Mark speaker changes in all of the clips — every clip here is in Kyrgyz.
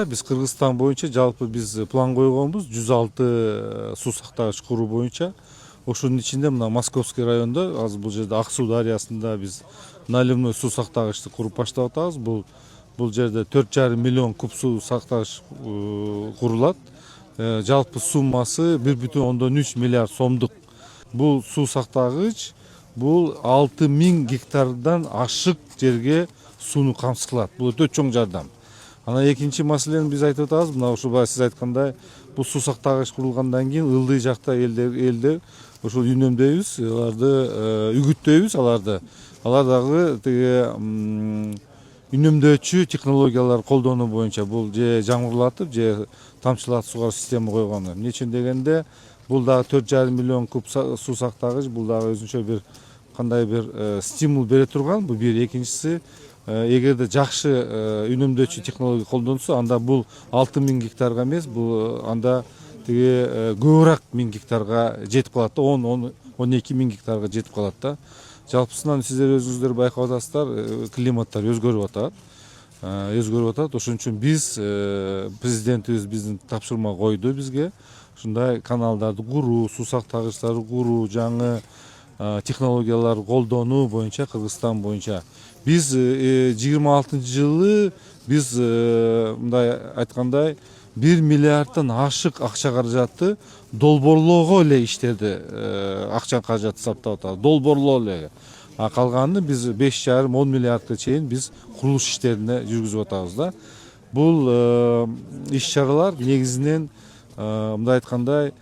Speaker 1: Биз Кыргызстан боюнча жалпы биз план койгонбуз 106 суу сактагыч куруу боюнча. Ошонун ичинде мына Московский районда азыр бул жерде Ак Суу дарыясында биз наливной суу сактагычты куруп баштап атабыз. Бул жерде 4,5 миллион куб суу сактагыч курулат. Жалпы суммасы 1,3 миллиард сомдук. Бул суу сактагыч бул 6000 гектардан ашык жерге сууну камсыз кылат. Бул өтө чоң жардам. Ана экинчи маселени биз айтып атабыз. Мына ушул баягы сиз айткандай бул суу сактагыч курулгандан кийин ылдый жакта элдер ошол үнөмдөйбүз, аларды үгүттөйбүз, алар дагы тиги үнөмдөөчү технологиялар колдонуу боюнча бул же жамгырлатып, же тамчылатып сугаруу система койгон. Эмне үчүн дегенде бул дагы 4,5 миллион куб суу сактагыч, бул дагы өзүнчө бир кандай бир стимул бере турган. Бул бир, экинчиси эгерде жакшы үнөмдөөчү технология колдонсо, анда бул 6000 гектарга эмес, бул анда тиги көбүрөөк 1000 гектарга жетип калат да, 10-12 миң гектарга жетип калат да. Жалпысынан сиздер өзүңүздөр байкап атасыздар, климаттар өзгөрүп атат. Ошон үчүн биз президентибиз биздин тапшырма койду бизге. Ушундай каналдарды куруу, суу сактагычтарды куруу, жаңы технологиялар колдонуу боюнча Кыргызстан боюнча биз 26-жылы биз мындай айткандай 1 миллиардтан ашык акча каражатты долбоорлоого эле иштерди акча каражатты сарптап атабыз. Долбоорлоо эле. А калганын биз 5,5-10 миллиардка чейин биз курулуш иштерине жүргүзүп атабыз да. Бул иш-чаралар негизинен мындай айткандай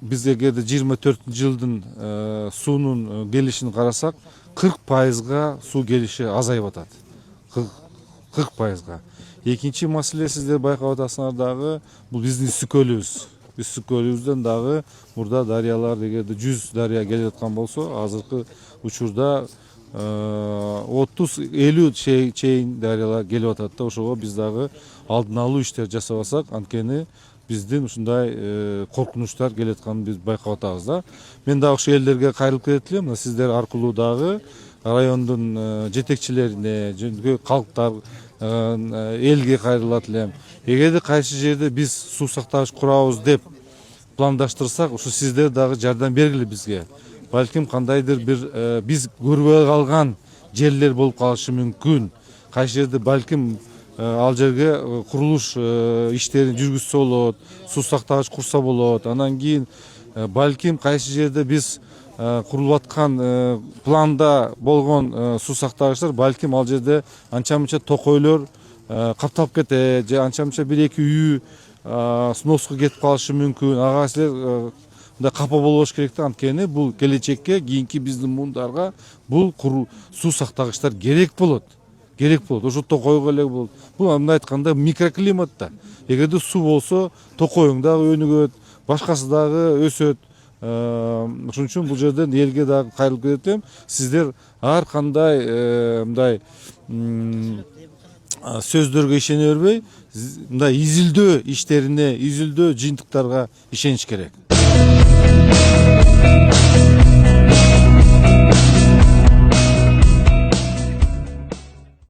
Speaker 1: биз эгерде 24-жылдын суунун келишин карасак 40%га суу келиши азайып атат. 40%га. Экинчи маселе сиздер байкап атасыңар дагы бул биздин үстүкөлүбүз. Үстүкөлүбүздөн дагы мурда дарыялар эгерде 100 дарыя келип аткан болсо, азыркы учурда 30-50 чейин дарыялар келип атат да. Ошого биз дагы алдын алуу иштер жасабасак, анткени биздин ушундай коркунучтар келе атканын биз байкап атабыз да. Мен дагы ошол элдерге кайрылып кетет элем. Сиздер аркылуу дагы райондун жетекчилерине, жөнүндө калктар элге кайрылат элем. Эгерде кайсы жерде биз суу сактагыч курабыз деп пландаштырсак, ушу сиздер дагы жардам бергиле бизге. Балким кандайдыр бир биз көрбөй калган жерлер болуп калышы мүмкүн. Кайсы жерде балким ал жерге курулуш иштерин жүргүзсө болот, суу сактагыч курса болот. Анан кийин балким кайсы жерде биз курулуп аткан планда болгон суу сактагычтар балким ал жерде анча-мынча токойлор капталып кетет, же анча-мынча 1-2 үй сноска кетип калышы мүмкүн. Ага силер мындай капа болбош керек да, анткени бул келечекке, кийинки биздин муундарга бул суу сактагычтар керек болот. Ошо токойго эле болот. Бул мындай айтканда микроклимат да. Эгерде суу болсо, токоюң дагы өнүгөт, башкасы дагы өсөт. Ошон үчүн бул жерден элге дагы кайрылып кетет элем. Сиздер ар кандай мындай сөздөргө ишене бербей, мындай изилдөө иштерине, изилдөө жыйынтыктарга ишениш керек.